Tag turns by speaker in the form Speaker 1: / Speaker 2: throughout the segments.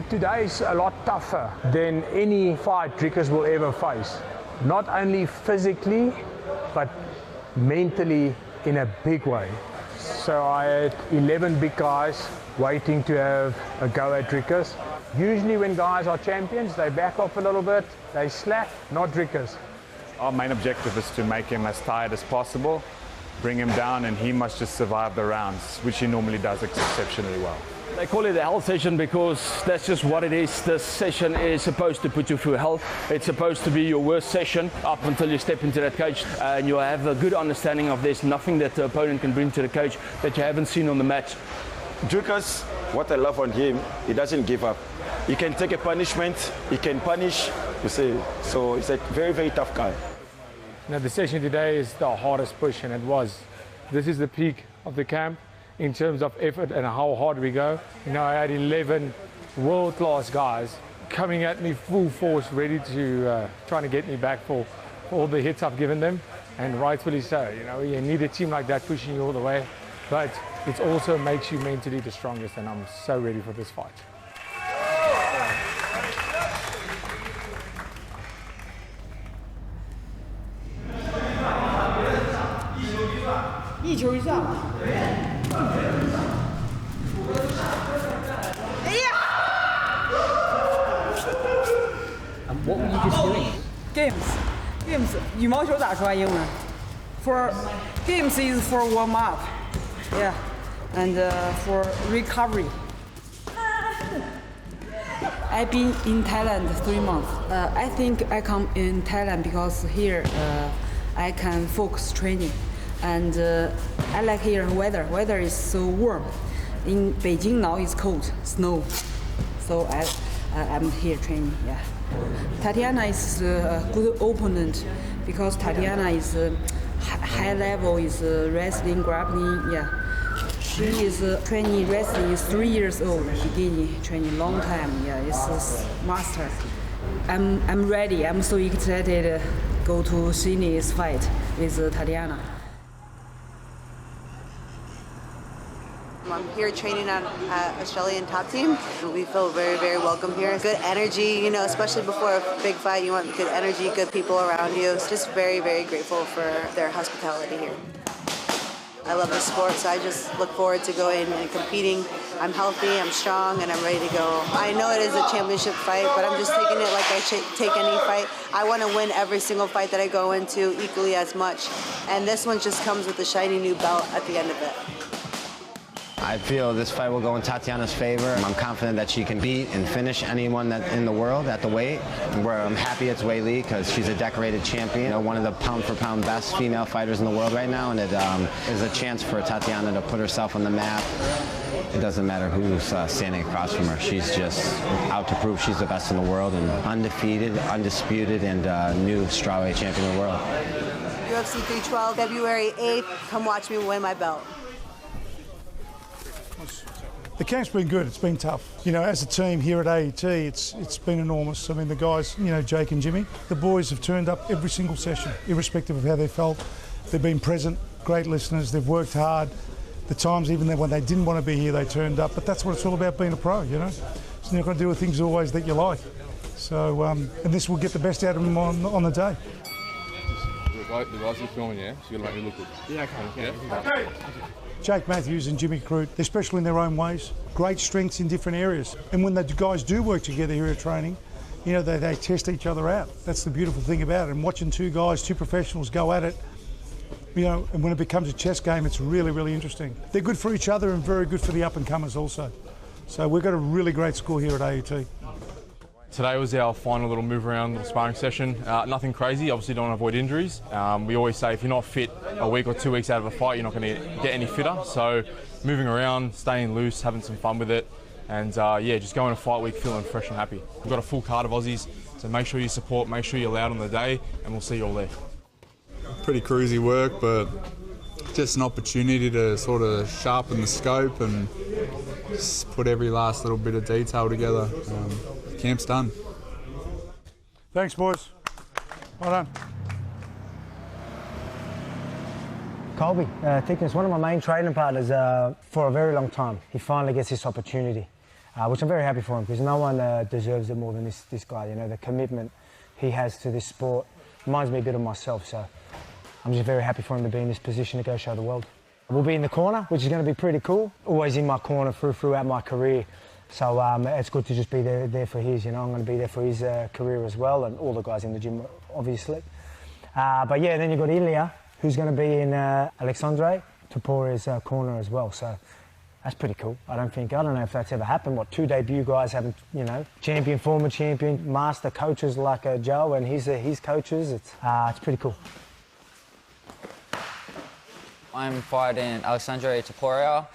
Speaker 1: Today's a lot tougher than any fight Dricus will ever face. Not only physically, but mentally in a big way. So I had 11 big guys waiting to have a go at Dricus. Usually when guys are champions, they back off a little bit, they slack, not Dricus.
Speaker 2: Our main objective is to make him as tired as possible, bring him down, and he must just survive the rounds, which he normally does exceptionally well.
Speaker 3: They call it a health session because that's just what it is. This session is supposed to put you through health. It's supposed to be your worst session up until you step into that cage, and you'll have a good understanding of there's nothing that the opponent can bring to the cage that you haven't seen on the mat.
Speaker 4: Dricus, what I love on him, he doesn't give up. He can take a punishment, he can punish, you see. So he's a very, very tough guy.
Speaker 1: Now the session today is the hardest push, and it was. This is the peak of the camp in terms of effort and how hard we go. You know, I had 11 world-class guys coming at me full force, ready to trying to get me back for all the hits I've given them, and rightfully so. You know, you need a team like that pushing you all the way, but it also makes you mentally the strongest, and I'm so ready for this fight.
Speaker 5: What were you just doing?
Speaker 6: Games. 羽毛球咋说英文 ？For games is for warm up, yeah, and for recovery. I've been in Thailand 3 months. I think I come in Thailand because here I can focus training, and I like here weather. Weather is so warm. In Beijing now it's cold, snow, so I'm here training. Yeah. Tatiana is a good opponent because Tatiana is high level, is wrestling, grappling. Yeah, she is training wrestling. Is 3 years old. Beginning training long time. Yeah, it's a master. I'm ready. I'm so excited. Go to Sydney's fight with Tatiana.
Speaker 7: I'm here training on Australian top team. We feel very, very welcome here. Good energy, you know, especially before a big fight, you want good energy, good people around you. It's just very, very grateful for their hospitality here. I love the sport, so I just look forward to going and competing. I'm healthy, I'm strong, and I'm ready to go. I know it is a championship fight, but I'm just taking it like I take any fight. I want to win every single fight that I go into equally as much. And this one just comes with a shiny new belt at the end of it.
Speaker 8: I feel this fight will go in Tatiana's favor. I'm confident that she can beat and finish anyone that in the world at the weight. Where I'm happy it's Weili because she's a decorated champion, you know, one of the pound-for-pound best female fighters in the world right now, and it is a chance for Tatiana to put herself on the map. It doesn't matter who's standing across from her. She's just out to prove she's the best in the world and undefeated, undisputed, and new strawweight champion of the world.
Speaker 7: UFC 312, February 8th. Come watch me win my belt.
Speaker 9: The camp's been good, it's been tough. You know, as a team here at AET, it's been enormous. I mean, the guys, you know, Jake and Jimmy, the boys have turned up every single session, irrespective of how they felt. They've been present, great listeners, they've worked hard. The times even when they didn't want to be here, they turned up. But that's what it's all about being a pro, you know. So you're not going to do the things always that you like. So, and this will get the best out of them on the day.
Speaker 10: The guys are filming, yeah? So you're going to make me look good. Yeah, okay. Yeah?
Speaker 9: Jake Matthews and Jimmy Crute, they're special in their own ways, great strengths in different areas. And when the guys do work together here at training, you know, they test each other out. That's the beautiful thing about it. And watching two professionals go at it, you know, and when it becomes a chess game, it's really, really interesting. They're good for each other and very good for the up-and-comers also. So we've got a really great school here at AET.
Speaker 10: Today was our final little move around sparring session. Nothing crazy, obviously don't avoid injuries. We always say if you're not fit a week or 2 weeks out of a fight, you're not going to get any fitter. So moving around, staying loose, having some fun with it, and yeah, just going to fight week feeling fresh and happy. We've got a full card of Aussies, so make sure you support, make sure you're loud on the day, and we'll see you all there.
Speaker 11: Pretty cruisy work, but just an opportunity to sort of sharpen the scope and just put every last little bit of detail together. Camp's done.
Speaker 9: Thanks, boys. Well done.
Speaker 12: Colby Thicknesse, one of my main training partners for a very long time. He finally gets this opportunity. which I'm very happy for him, because no one deserves it more than this guy. You know, the commitment he has to this sport reminds me a bit of myself, so I'm just very happy for him to be in this position to go show the world. We'll be in the corner, which is going to be pretty cool. Always in my corner throughout my career, so it's good to just be there for his. You know, I'm going to be there for his career as well, and all the guys in the gym, obviously. But yeah, then you've got Ilya, who's going to be in Alexandre Topuria's corner as well. So that's pretty cool. I don't know if that's ever happened. What, 2 debut guys having, you know, champion, former champion, master coaches like Joe and his coaches. It's pretty cool.
Speaker 13: I'm fighting Alexandre Topuria,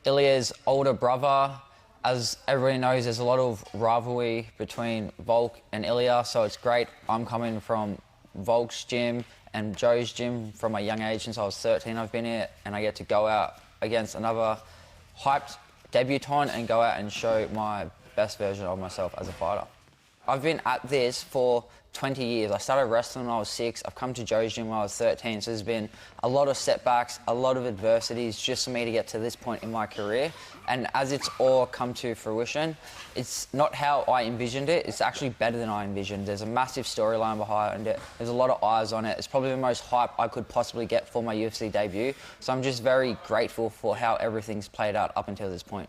Speaker 13: Ilya's older brother. As everybody knows, there's a lot of rivalry between Volk and Ilya, so it's great. I'm coming from Volk's gym and Joe's gym from a young age. Since I was 13 I've been here, and I get to go out against another hyped debutant and go out and show my best version of myself as a fighter. I've been at this for 20 years. I started wrestling when I was 6. I've come to Joe's gym when I was 13, so there's been a lot of setbacks, a lot of adversities just for me to get to this point in my career. And as it's all come to fruition, it's not how I envisioned it, it's actually better than I envisioned. There's a massive storyline behind it, there's a lot of eyes on it. It's probably the most hype I could possibly get for my UFC debut, so I'm just very grateful for how everything's played out up until this point.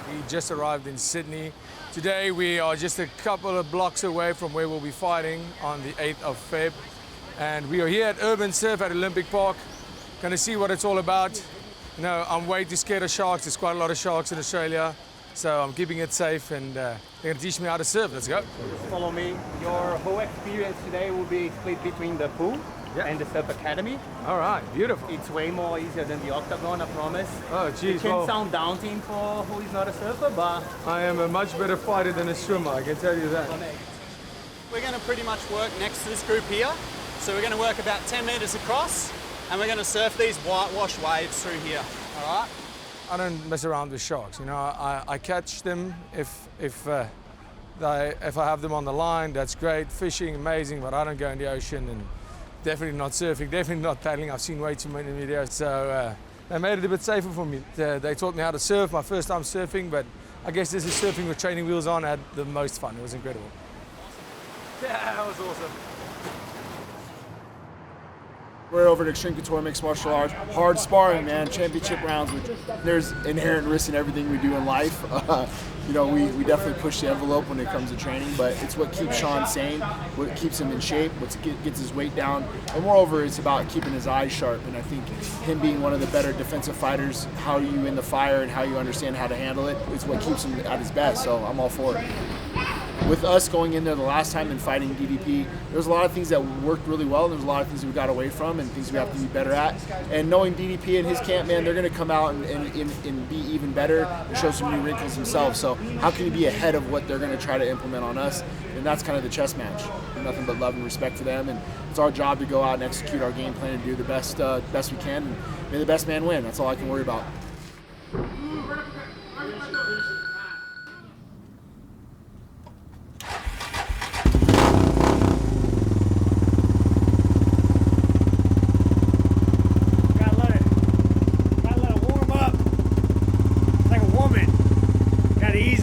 Speaker 1: We just arrived in Sydney. Today we are just a couple of blocks away from where we'll be fighting on the 8th of Feb. And we are here at Urban Surf at Olympic Park. Gonna see what it's all about. You know, I'm way too scared of sharks. There's quite a lot of sharks in Australia. So I'm keeping it safe, and they're gonna teach me how to surf. Let's go.
Speaker 5: Follow me. Your whole experience today will be split between the pool and the surf academy.
Speaker 1: All right, beautiful.
Speaker 5: It's way more easier than the octagon, I promise.
Speaker 1: Oh, geez.
Speaker 5: It can sound daunting for who is not a surfer, but
Speaker 1: I am a much better fighter than a swimmer, I can tell you that.
Speaker 14: We're going to pretty much work next to this group here. So we're going to work about 10 metres across, and we're going to surf these whitewash waves through here, all right?
Speaker 1: I don't mess around with sharks, you know. I catch them if I have them on the line, that's great. Fishing, amazing, but I don't go in the ocean, and definitely not surfing, definitely not paddling. I've seen way too many videos, so they made it a bit safer for me. They taught me how to surf, my first time surfing, but I guess this is surfing with training wheels on. I had the most fun, it was incredible.
Speaker 14: Yeah, that was awesome.
Speaker 15: We're over at Extreme Couture Mixed Martial Arts. Hard sparring, man. Championship rounds. There's inherent risk in everything we do in life. You know, we definitely push the envelope when it comes to training, but it's what keeps Sean sane, what keeps him in shape, what gets his weight down. And moreover, it's about keeping his eyes sharp. And I think him being one of the better defensive fighters, how you in the fire and how you understand how to handle it, is what keeps him at his best. So I'm all for it. With us going in there the last time and fighting DDP, there was a lot of things that worked really well, and there was a lot of things that we got away from and things we have to be better at. And knowing DDP and his camp, man, they're going to come out and be even better and show some new wrinkles themselves. So how can you be ahead of what they're going to try to implement on us? And that's kind of the chess match. Nothing but love and respect to them, and it's our job to go out and execute our game plan and do the best we can, and may the best man win. That's all I can worry about.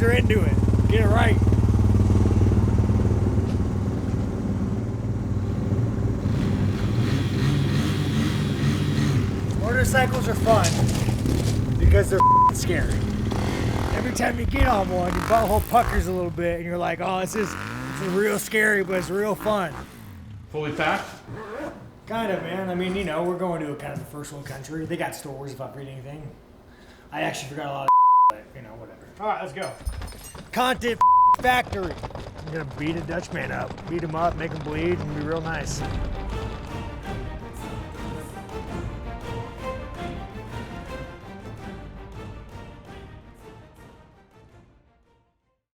Speaker 16: Into it. Get it right. Motorcycles are fun because they're scary. Every time you get on one, your butthole puckers a little bit and you're like, oh, it's real scary, but it's real fun.
Speaker 10: Fully packed?
Speaker 16: Kind of, man. I mean, you know, we're going to a kind of a first world country. They got stores if I read anything. I actually forgot a lot of but, you know, whatever. All right, let's go. Content factory. I'm gonna beat a Dutchman up, beat him up, make him bleed, and be real nice.